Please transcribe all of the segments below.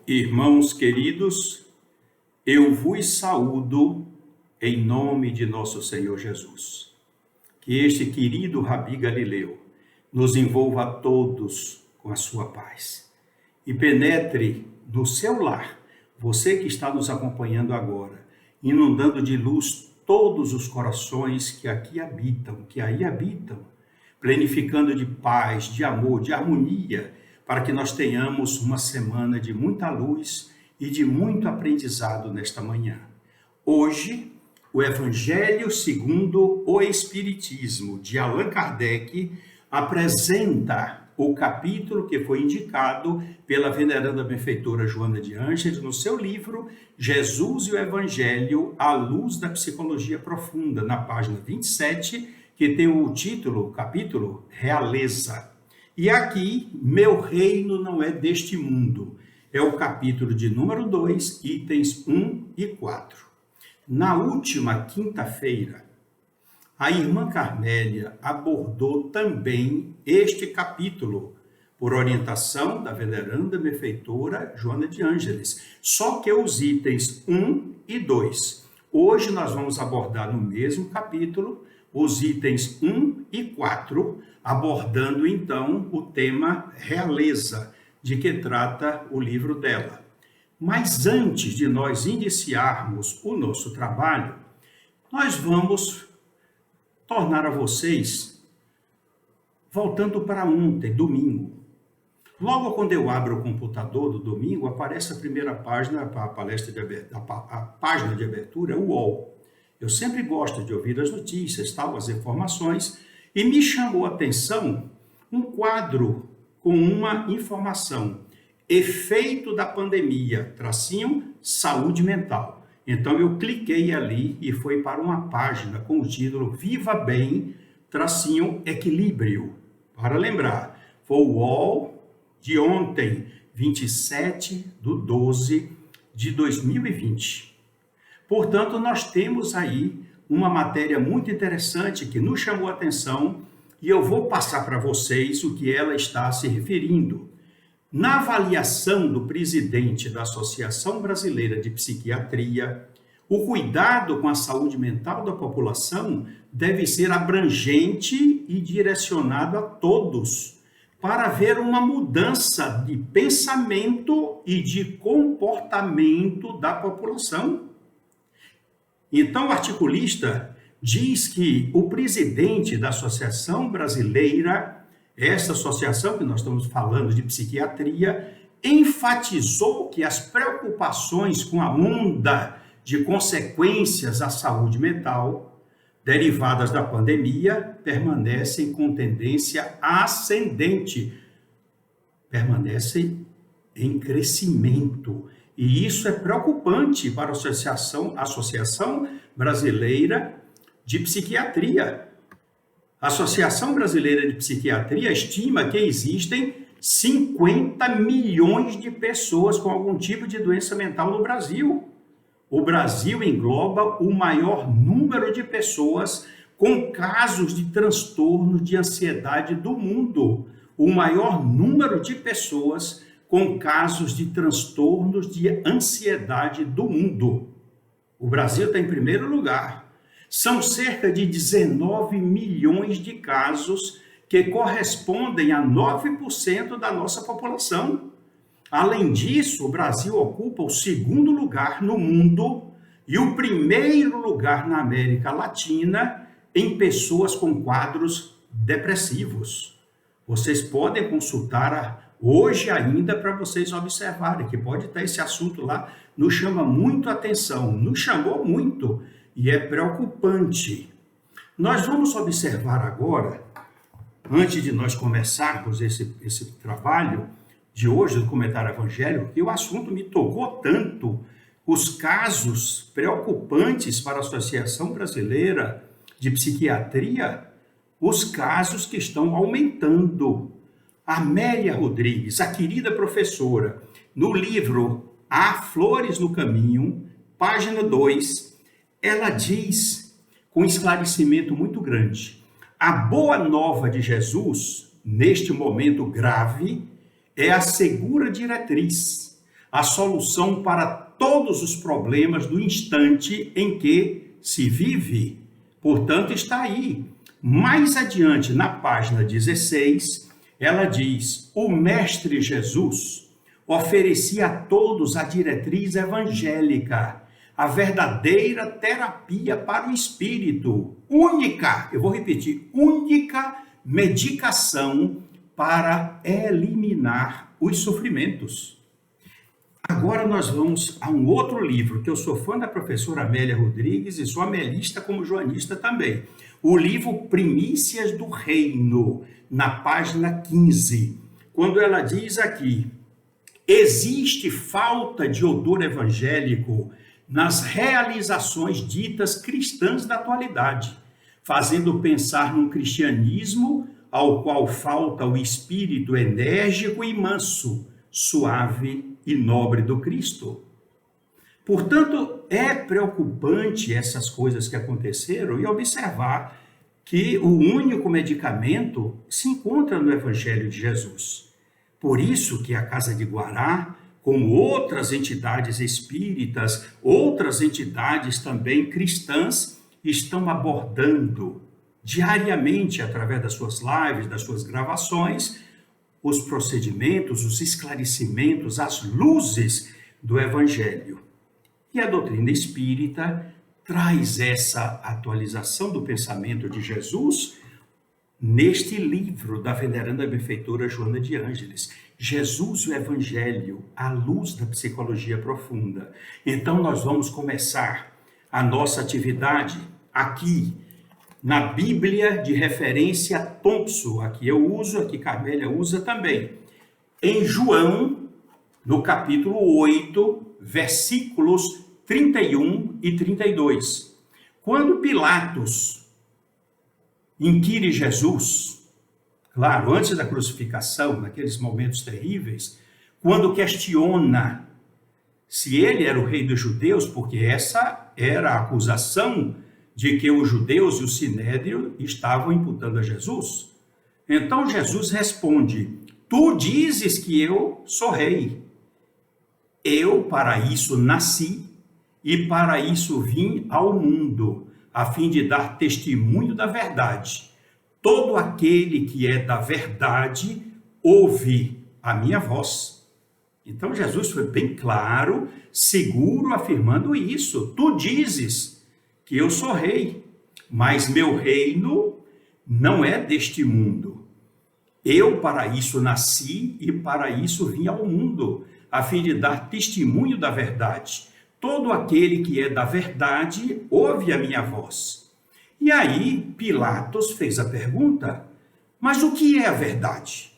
Irmãos queridos, eu vos saúdo em nome de nosso Senhor Jesus. Que este querido Rabi Galileu nos envolva a todos com a sua paz e penetre no seu lar, você que está nos acompanhando agora, inundando de luz todos os corações que aqui habitam, que aí habitam, plenificando de paz, de amor, de harmonia, para que nós tenhamos uma semana de muita luz e de muito aprendizado nesta manhã. Hoje, o Evangelho segundo o Espiritismo, de Allan Kardec, apresenta o capítulo que foi indicado pela veneranda benfeitora Joana de Ângeles no seu livro Jesus e o Evangelho à luz da psicologia profunda, na página 27, que tem o título, o capítulo, Realeza. E aqui, meu reino não é deste mundo. É o capítulo de número 2, itens 1 e 4. Na última quinta-feira, a irmã Carmélia abordou também este capítulo, por orientação da veneranda benfeitora Joana de Ângeles, só que os itens 1 e 2. Hoje nós vamos abordar no mesmo capítulo os itens 1 e 4, abordando então o tema realeza, de que trata o livro dela. Mas antes de nós iniciarmos o nosso trabalho, nós vamos tornar a vocês, voltando para ontem, domingo. Logo quando eu abro o computador do domingo, aparece a primeira página, a página de abertura, o UOL. Eu sempre gosto de ouvir as notícias, tal, as informações, e me chamou a atenção um quadro com uma informação: efeito da pandemia, tracinho, saúde mental. Então eu cliquei ali e foi para uma página com o título Viva Bem, tracinho, equilíbrio. Para lembrar, foi o UOL de ontem, 27/12/2020. Portanto, nós temos aí uma matéria muito interessante que nos chamou a atenção e eu vou passar para vocês o que ela está se referindo. Na avaliação do presidente da Associação Brasileira de Psiquiatria, o cuidado com a saúde mental da população deve ser abrangente e direcionado a todos, para haver uma mudança de pensamento e de comportamento da população. Então, o articulista diz que o presidente da Associação Brasileira, essa associação que nós estamos falando de psiquiatria, enfatizou que as preocupações com a onda de consequências à saúde mental derivadas da pandemia permanecem com tendência ascendente, permanecem em crescimento. E isso é preocupante para a Associação Brasileira de Psiquiatria. A Associação Brasileira de Psiquiatria estima que existem 50 milhões de pessoas com algum tipo de doença mental no Brasil. O Brasil engloba o maior número de pessoas com casos de transtorno de ansiedade do mundo. O maior número de pessoas com casos de transtornos de ansiedade do mundo. O Brasil está em primeiro lugar. São cerca de 19 milhões de casos que correspondem a 9% da nossa população. Além disso, o Brasil ocupa o segundo lugar no mundo e o primeiro lugar na América Latina em pessoas com quadros depressivos. Vocês podem consultar hoje ainda para vocês observarem que pode estar esse assunto lá, nos chama muito a atenção, nos chamou muito e é preocupante. Nós vamos observar agora, antes de nós começarmos esse trabalho de hoje do comentário evangélico, que o assunto me tocou tanto, os casos preocupantes para a Associação Brasileira de Psiquiatria, os casos que estão aumentando. Amélia Rodrigues, a querida professora, no livro Há Flores no Caminho, página 2, ela diz, com esclarecimento muito grande, a boa nova de Jesus, neste momento grave, é a segura diretriz a solução para todos os problemas do instante em que se vive. Portanto, está aí. Mais adiante, na página 16, ela diz: o Mestre Jesus oferecia a todos a diretriz evangélica, a verdadeira terapia para o espírito, única, eu vou repetir, única medicação para eliminar os sofrimentos. Agora nós vamos a um outro livro, que eu sou fã da professora Amélia Rodrigues e sou amelista como joanista também. O livro Primícias do Reino, na página 15, quando ela diz aqui: existe falta de odor evangélico nas realizações ditas cristãs da atualidade, fazendo pensar num cristianismo ao qual falta o espírito enérgico e manso, suave e nobre do Cristo. Portanto, é preocupante essas coisas que aconteceram e observar que o único medicamento se encontra no Evangelho de Jesus. Por isso que a Casa de Guará, como outras entidades espíritas, outras entidades também cristãs, estão abordando diariamente, através das suas lives, das suas gravações, os procedimentos, os esclarecimentos, as luzes do Evangelho. E a doutrina espírita traz essa atualização do pensamento de Jesus neste livro da veneranda benfeitora Joana de Ângeles, Jesus e o Evangelho, à luz da psicologia profunda. Então nós vamos começar a nossa atividade aqui na Bíblia de referência Thompson, aqui eu uso, aqui Carmélia usa também, em João, no capítulo 8, versículos 31 e 32. Quando Pilatos inquire Jesus, claro, antes da crucificação, naqueles momentos terríveis, quando questiona se ele era o rei dos judeus, porque essa era a acusação de que os judeus e o sinédrio estavam imputando a Jesus. Então Jesus responde: tu dizes que eu sou rei. Eu para isso nasci e para isso vim ao mundo, a fim de dar testemunho da verdade. Todo aquele que é da verdade ouve a minha voz. Então Jesus foi bem claro, seguro, afirmando isso. Tu dizes que eu sou rei, mas meu reino não é deste mundo. Eu para isso nasci e para isso vim ao mundo, a fim de dar testemunho da verdade. Todo aquele que é da verdade ouve a minha voz. E aí Pilatos fez a pergunta: mas o que é a verdade?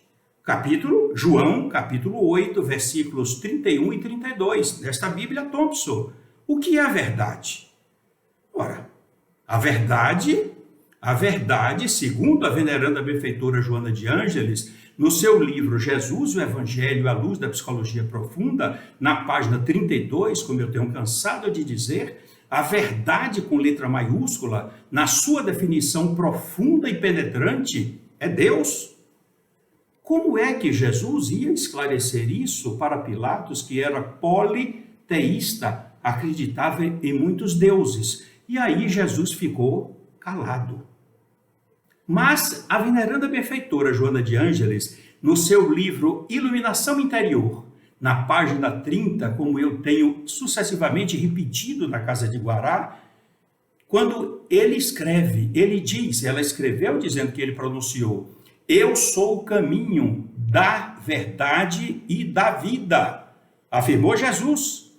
João, capítulo 8, versículos 31 e 32, nesta Bíblia Thompson. O que é a verdade? Ora, a verdade, segundo a veneranda benfeitora Joana de Ângeles, no seu livro Jesus, o Evangelho à luz da psicologia profunda, na página 32, como eu tenho cansado de dizer, a verdade com letra maiúscula, na sua definição profunda e penetrante, é Deus. Como é que Jesus ia esclarecer isso para Pilatos, que era politeísta, acreditava em muitos deuses? E aí Jesus ficou calado. Mas a veneranda benfeitora Joana de Ângeles, no seu livro Iluminação Interior, na página 30, como eu tenho sucessivamente repetido na Casa de Guará, quando ele escreve, ela escreveu dizendo que ele pronunciou: eu sou o caminho da verdade e da vida, afirmou Jesus.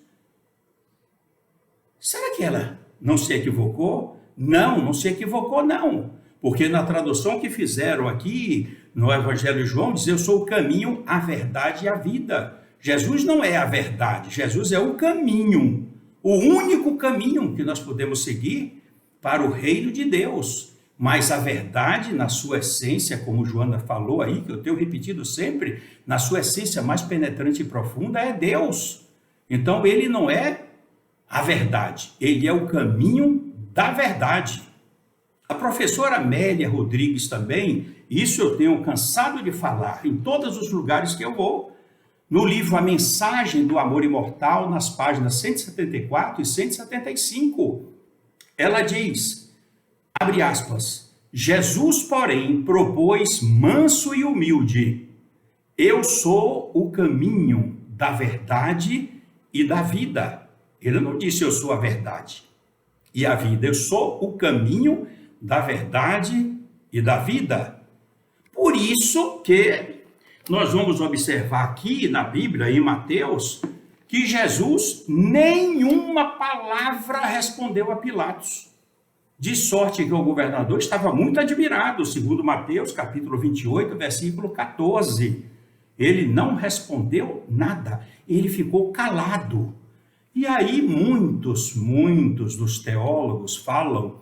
Será que ela não se equivocou? Não se equivocou não, porque na tradução que fizeram aqui no Evangelho de João, diz: eu sou o caminho, a verdade e a vida. Jesus não é a verdade, Jesus é o caminho, o único caminho que nós podemos seguir para o reino de Deus. Mas a verdade, na sua essência, como Joana falou aí, que eu tenho repetido sempre, na sua essência mais penetrante e profunda, é Deus. Então ele não é a verdade, ele é o caminho da verdade. A professora Amélia Rodrigues também, isso eu tenho cansado de falar em todos os lugares que eu vou, no livro A Mensagem do Amor Imortal, nas páginas 174 e 175. Ela diz, abre aspas, Jesus, porém, propôs manso e humilde. Eu sou o caminho da verdade e da vida. Ele não disse eu sou a verdade e a vida. Eu sou o caminho da verdade e da vida. Por isso que nós vamos observar aqui na Bíblia, em Mateus, que Jesus nenhuma palavra respondeu a Pilatos. De sorte que o governador estava muito admirado, segundo Mateus, capítulo 28, versículo 14. Ele não respondeu nada, ele ficou calado. E aí muitos dos teólogos falam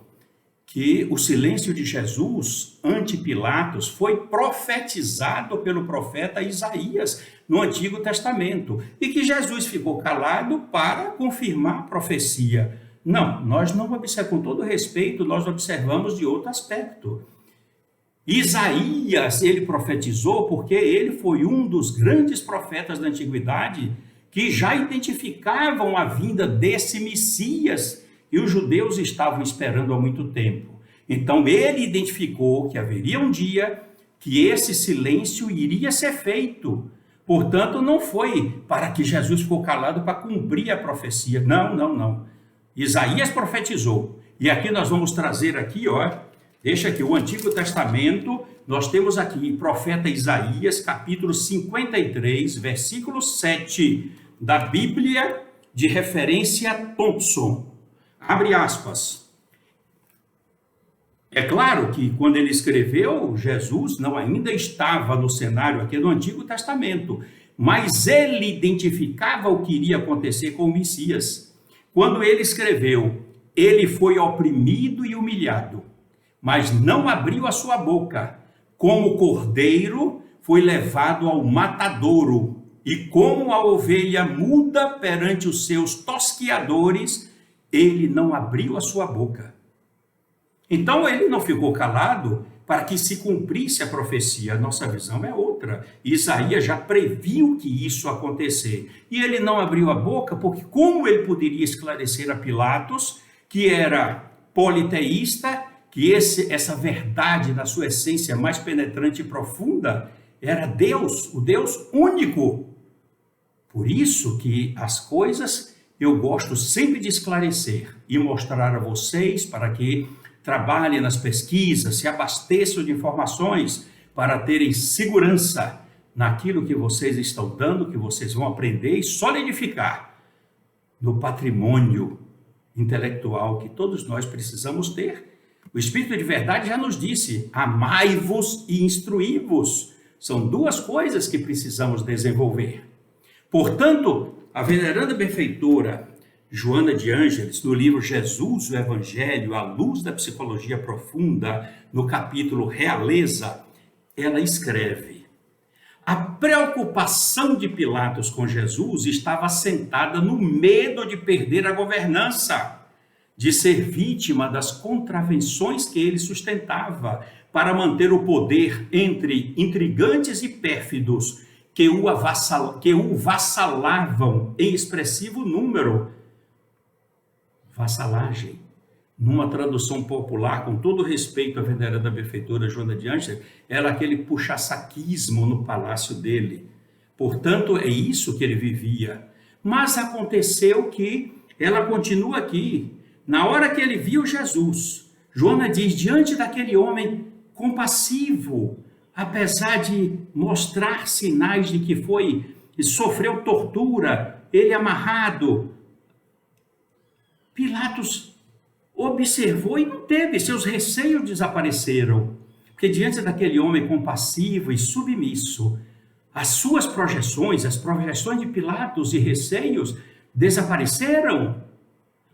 que o silêncio de Jesus ante Pilatos foi profetizado pelo profeta Isaías no Antigo Testamento e que Jesus ficou calado para confirmar a profecia. Não, nós não observamos, com todo respeito, nós observamos de outro aspecto. Isaías, ele profetizou porque ele foi um dos grandes profetas da antiguidade que já identificavam a vinda desse Messias e os judeus estavam esperando há muito tempo. Então ele identificou que haveria um dia que esse silêncio iria ser feito. Portanto, não foi para que Jesus ficou calado para cumprir a profecia. Não. Isaías profetizou. E aqui nós vamos trazer aqui, deixa aqui o Antigo Testamento, nós temos aqui profeta Isaías, capítulo 53, versículo 7, da Bíblia de referência Thompson. Abre aspas. É claro que quando ele escreveu, Jesus não ainda estava no cenário aqui do Antigo Testamento, mas ele identificava o que iria acontecer com o Messias. Quando ele escreveu, ele foi oprimido e humilhado, mas não abriu a sua boca. Como cordeiro, foi levado ao matadouro, e como a ovelha muda perante os seus tosquiadores, ele não abriu a sua boca. Então ele não ficou calado para que se cumprisse a profecia. A nossa visão é outra. Isaías já previu que isso ia acontecer. E ele não abriu a boca porque como ele poderia esclarecer a Pilatos, que era politeísta, que essa verdade na sua essência mais penetrante e profunda era Deus, o Deus único. Por isso que as coisas eu gosto sempre de esclarecer e mostrar a vocês para que trabalhem nas pesquisas, se abasteçam de informações para terem segurança naquilo que vocês estão dando, que vocês vão aprender e solidificar no patrimônio intelectual que todos nós precisamos ter. O Espírito de Verdade já nos disse, amai-vos e instruí-vos. São duas coisas que precisamos desenvolver. Portanto, a veneranda benfeitora Joana de Ângeles, no livro Jesus, o Evangelho, à luz da psicologia profunda, no capítulo Realeza, ela escreve: a preocupação de Pilatos com Jesus estava assentada no medo de perder a governança, de ser vítima das contravenções que ele sustentava para manter o poder entre intrigantes e pérfidos que o vassalavam em expressivo número. Vassalagem, numa tradução popular, com todo respeito à veneranda benfeitora Joana de Ângeles, era aquele puxa-saquismo no palácio dele. Portanto, é isso que ele vivia. Mas aconteceu que ela continua aqui. Na hora que ele viu Jesus, Joana diz, diante daquele homem compassivo, apesar de mostrar sinais de que sofreu tortura, ele amarrado, Pilatos observou e não teve, seus receios desapareceram. Porque diante daquele homem compassivo e submisso, as suas projeções, as projeções de Pilatos e receios desapareceram.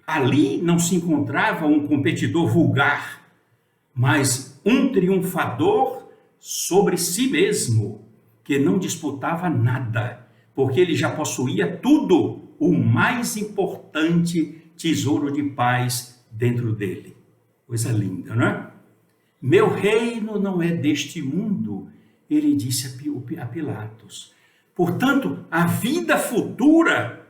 Ali não se encontrava um competidor vulgar, mas um triunfador sobre si mesmo, que não disputava nada, porque ele já possuía tudo, o mais importante tesouro de paz dentro dele. Coisa linda, não é? Meu reino não é deste mundo, ele disse a Pilatos. Portanto, a vida futura,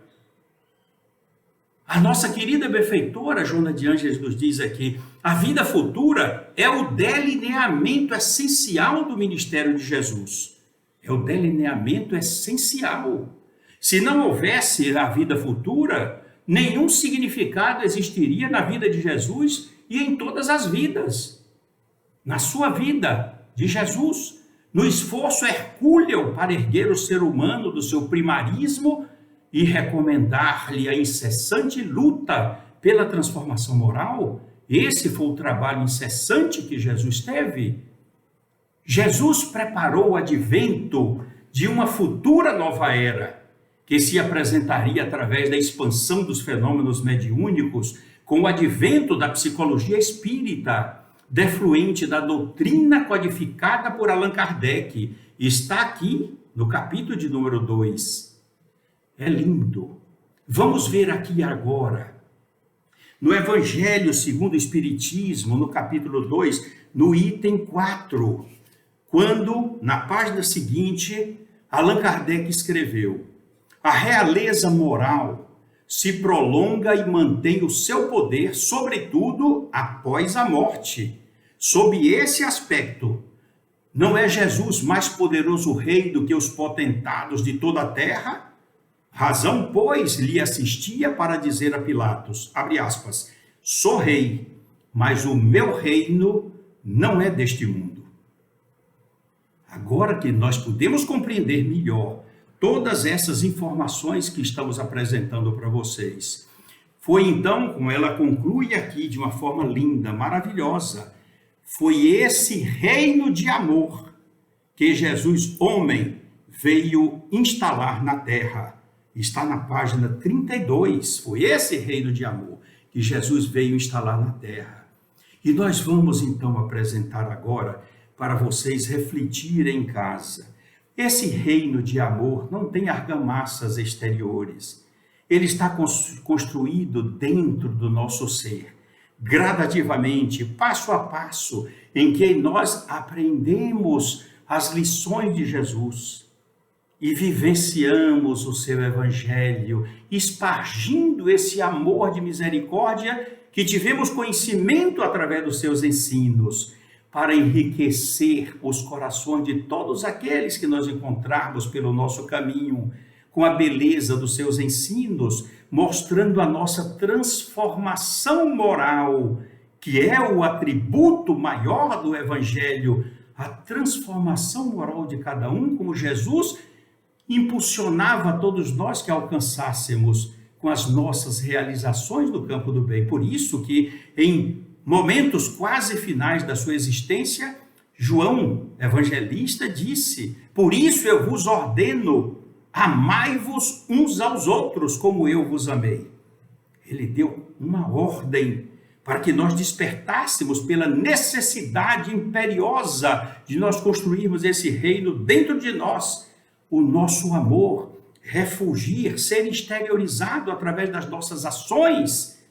a nossa querida benfeitora Joana de Ângeles nos diz aqui, a vida futura é o delineamento essencial do ministério de Jesus. É o delineamento essencial. Se não houvesse a vida futura, nenhum significado existiria na vida de Jesus e em todas as vidas. Na sua vida de Jesus, no esforço hercúleo para erguer o ser humano do seu primarismo e recomendar-lhe a incessante luta pela transformação moral, esse foi o trabalho incessante que Jesus teve. Jesus preparou o advento de uma futura nova era, que se apresentaria através da expansão dos fenômenos mediúnicos, com o advento da psicologia espírita, defluente da doutrina codificada por Allan Kardec. Está aqui no capítulo de número 2. É lindo. Vamos ver aqui agora, no Evangelho segundo o Espiritismo, no capítulo 2, no item 4, quando, na página seguinte, Allan Kardec escreveu: a realeza moral se prolonga e mantém o seu poder, sobretudo após a morte. Sob esse aspecto, não é Jesus mais poderoso rei do que os potentados de toda a terra? Razão, pois, lhe assistia para dizer a Pilatos, abre aspas, sou rei, mas o meu reino não é deste mundo. Agora que nós podemos compreender melhor todas essas informações que estamos apresentando para vocês, foi então, como ela conclui aqui de uma forma linda, maravilhosa, foi esse reino de amor que Jesus, homem, veio instalar na terra. Está na página 32. Foi esse reino de amor que Jesus veio instalar na terra. E nós vamos então apresentar agora para vocês refletirem em casa. Esse reino de amor não tem argamassas exteriores. Ele está construído dentro do nosso ser, gradativamente, passo a passo, em que nós aprendemos as lições de Jesus e vivenciamos o seu evangelho, espargindo esse amor de misericórdia que tivemos conhecimento através dos seus ensinos, para enriquecer os corações de todos aqueles que nós encontrarmos pelo nosso caminho, com a beleza dos seus ensinos, mostrando a nossa transformação moral, que é o atributo maior do Evangelho, a transformação moral de cada um, como Jesus impulsionava a todos nós que alcançássemos com as nossas realizações no campo do bem. Por isso que em momentos quase finais da sua existência, João, evangelista, disse: por isso eu vos ordeno, amai-vos uns aos outros, como eu vos amei. Ele deu uma ordem para que nós despertássemos pela necessidade imperiosa de nós construirmos esse reino dentro de nós, o nosso amor refugir, ser exteriorizado através das nossas ações,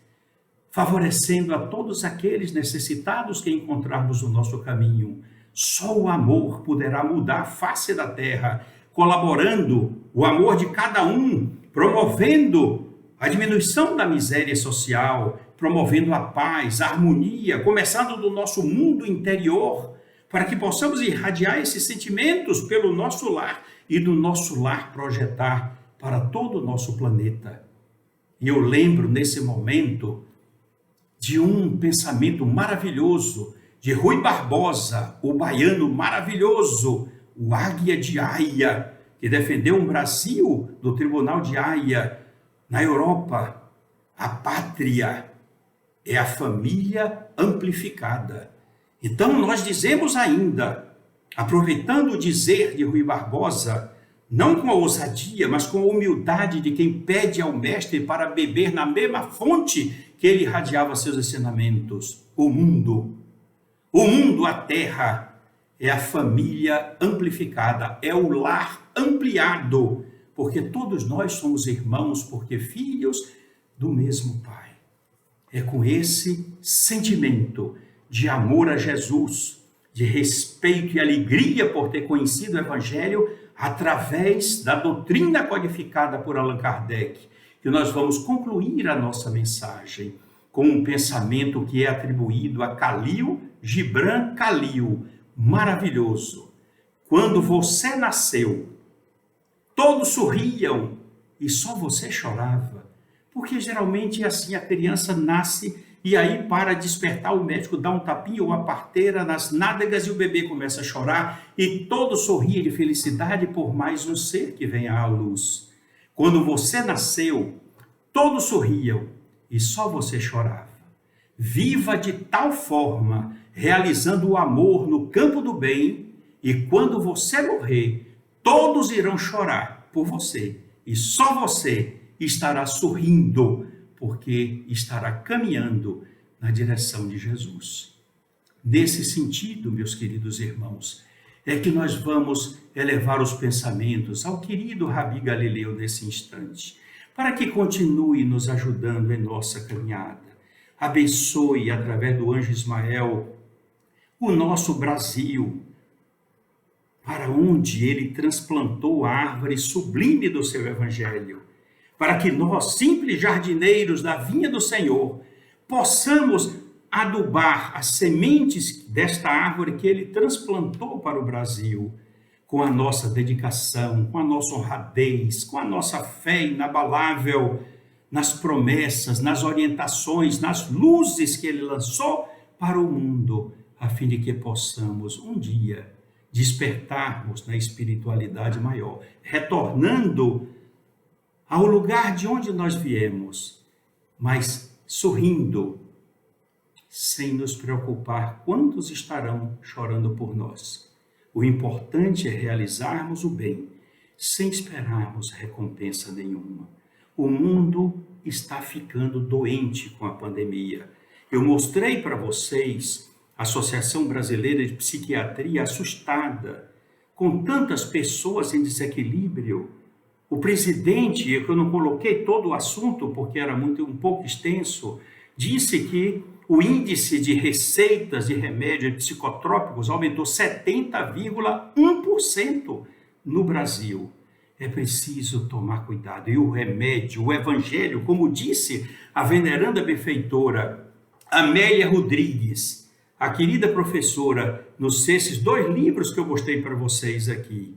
favorecendo a todos aqueles necessitados que encontrarmos no nosso caminho. Só o amor poderá mudar a face da terra, colaborando o amor de cada um, promovendo a diminuição da miséria social, promovendo a paz, a harmonia, começando do nosso mundo interior, para que possamos irradiar esses sentimentos pelo nosso lar e do nosso lar projetar para todo o nosso planeta. E eu lembro nesse momento de um pensamento maravilhoso de Rui Barbosa, o baiano maravilhoso, o Águia de Haia, que defendeu o Brasil do Tribunal de Haia na Europa. A pátria é a família amplificada. Então nós dizemos ainda, aproveitando o dizer de Rui Barbosa, não com a ousadia, mas com a humildade de quem pede ao mestre para beber na mesma fonte que ele irradiava seus ensinamentos. O mundo, a terra, é a família amplificada, é o lar ampliado, porque todos nós somos irmãos, porque filhos do mesmo Pai. É com esse sentimento de amor a Jesus, de respeito e alegria por ter conhecido o Evangelho através da doutrina codificada por Allan Kardec, que nós vamos concluir a nossa mensagem com um pensamento que é atribuído a Khalil Gibran Khalil, maravilhoso. Quando você nasceu, todos sorriam e só você chorava. Porque geralmente é assim, a criança nasce e aí para despertar o médico dá um tapinha ou uma parteira nas nádegas e o bebê começa a chorar e todo sorria de felicidade por mais um ser que venha à luz. Quando você nasceu, todos sorriam e só você chorava. Viva de tal forma, realizando o amor no campo do bem, e quando você morrer, todos irão chorar por você, e só você estará sorrindo, porque estará caminhando na direção de Jesus. Nesse sentido, meus queridos irmãos, é que nós vamos elevar os pensamentos ao querido Rabi Galileu nesse instante, para que continue nos ajudando em nossa caminhada. Abençoe, através do anjo Ismael, o nosso Brasil, para onde ele transplantou a árvore sublime do seu Evangelho, para que nós, simples jardineiros da vinha do Senhor, possamos adubar as sementes desta árvore que ele transplantou para o Brasil, com a nossa dedicação, com a nossa honradez, com a nossa fé inabalável nas promessas, nas orientações, nas luzes que ele lançou para o mundo, a fim de que possamos um dia despertarmos na espiritualidade maior, retornando ao lugar de onde nós viemos, mas sorrindo, sem nos preocupar quantos estarão chorando por nós. O importante é realizarmos o bem, sem esperarmos recompensa nenhuma. O mundo está ficando doente com a pandemia. Eu mostrei para vocês a Associação Brasileira de Psiquiatria assustada, com tantas pessoas em desequilíbrio. O presidente, eu não coloquei todo o assunto porque era um pouco extenso, disse que o índice de receitas de remédios psicotrópicos aumentou 70,1% no Brasil. É preciso tomar cuidado. E o remédio, o Evangelho, como disse a veneranda benfeitora Amélia Rodrigues, a querida professora, nesses 2 livros que eu mostrei para vocês aqui,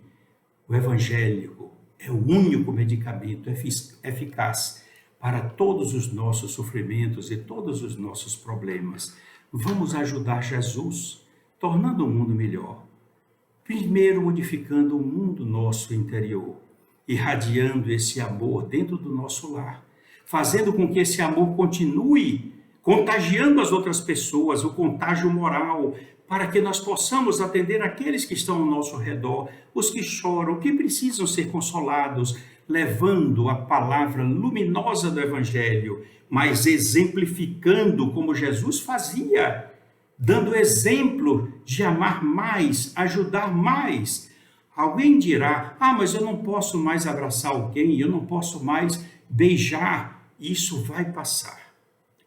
o Evangelho é o único medicamento eficaz para todos os nossos sofrimentos e todos os nossos problemas. Vamos ajudar Jesus, tornando o mundo melhor. Primeiro, modificando o mundo nosso interior, irradiando esse amor dentro do nosso lar, fazendo com que esse amor continue contagiando as outras pessoas, o contágio moral, para que nós possamos atender aqueles que estão ao nosso redor, os que choram, que precisam ser consolados, levando a palavra luminosa do Evangelho, mas exemplificando como Jesus fazia, dando exemplo de amar mais, ajudar mais. Alguém dirá, mas eu não posso mais abraçar alguém, eu não posso mais beijar. Isso vai passar.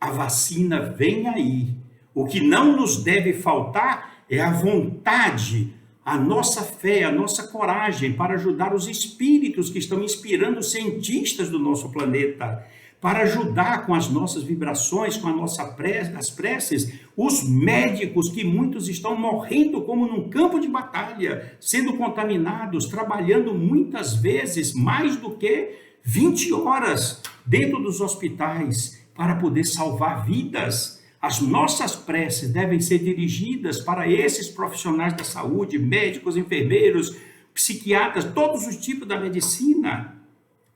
A vacina vem aí. O que não nos deve faltar é a vontade, a nossa fé, a nossa coragem para ajudar os espíritos que estão inspirando os cientistas do nosso planeta, para ajudar com as nossas vibrações, com as preces, os médicos que muitos estão morrendo como num campo de batalha, sendo contaminados, trabalhando muitas vezes mais do que 20 horas dentro dos hospitais para poder salvar vidas. As nossas preces devem ser dirigidas para esses profissionais da saúde, médicos, enfermeiros, psiquiatras, todos os tipos da medicina,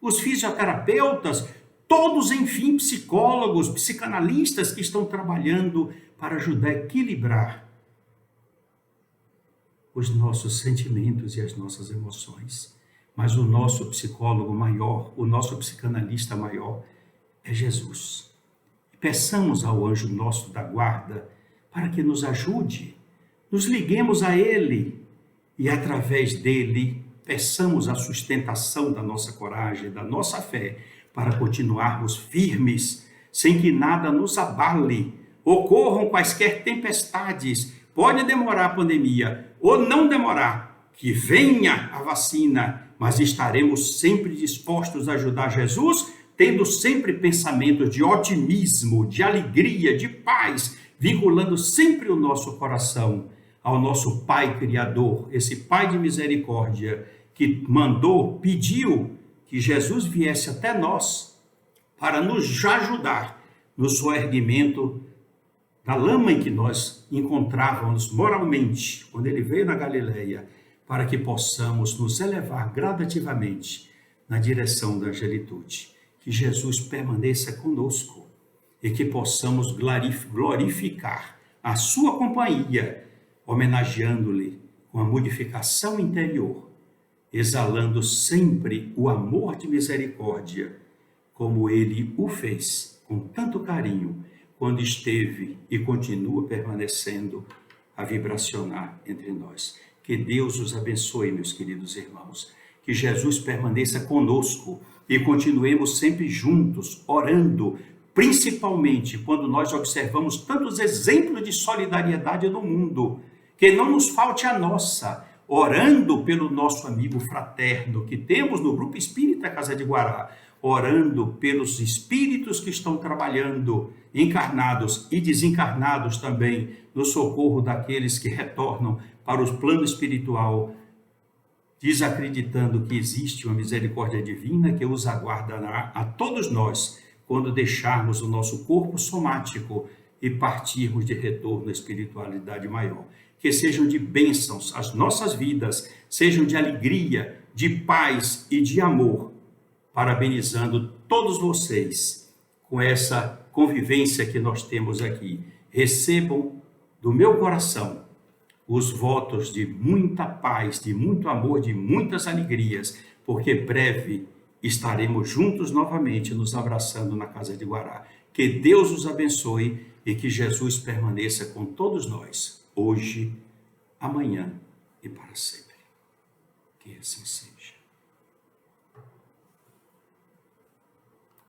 os fisioterapeutas, todos, enfim, psicólogos, psicanalistas que estão trabalhando para ajudar a equilibrar os nossos sentimentos e as nossas emoções. Mas o nosso psicólogo maior, o nosso psicanalista maior é Jesus. Peçamos ao anjo nosso da guarda para que nos ajude, nos liguemos a ele e através dele peçamos a sustentação da nossa coragem, da nossa fé, para continuarmos firmes, sem que nada nos abale, ocorram quaisquer tempestades, pode demorar a pandemia ou não demorar, que venha a vacina, mas estaremos sempre dispostos a ajudar Jesus, tendo sempre pensamentos de otimismo, de alegria, de paz, vinculando sempre o nosso coração ao nosso Pai Criador, esse Pai de misericórdia que mandou, pediu que Jesus viesse até nós para nos ajudar no soerguimento da lama em que nós encontrávamos moralmente, quando ele veio na Galileia, para que possamos nos elevar gradativamente na direção da angelitude. Que Jesus permaneça conosco e que possamos glorificar a sua companhia, homenageando-lhe com a modificação interior, exalando sempre o amor de misericórdia, como ele o fez com tanto carinho, quando esteve e continua permanecendo a vibracionar entre nós. Que Deus os abençoe, meus queridos irmãos. Que Jesus permaneça conosco e continuemos sempre juntos, orando, principalmente quando nós observamos tantos exemplos de solidariedade no mundo. Que não nos falte a nossa, orando pelo nosso amigo fraterno que temos no Grupo Espírita Casa de Guará, orando pelos espíritos que estão trabalhando, encarnados e desencarnados também, no socorro daqueles que retornam para o plano espiritual, desacreditando que existe uma misericórdia divina que os aguardará a todos nós, quando deixarmos o nosso corpo somático e partirmos de retorno à espiritualidade maior. Que sejam de bênçãos as nossas vidas, sejam de alegria, de paz e de amor, parabenizando todos vocês com essa convivência que nós temos aqui. Recebam do meu coração os votos de muita paz, de muito amor, de muitas alegrias, porque breve estaremos juntos novamente nos abraçando na Casa de Guará. Que Deus os abençoe e que Jesus permaneça com todos nós, hoje, amanhã e para sempre. Que assim seja.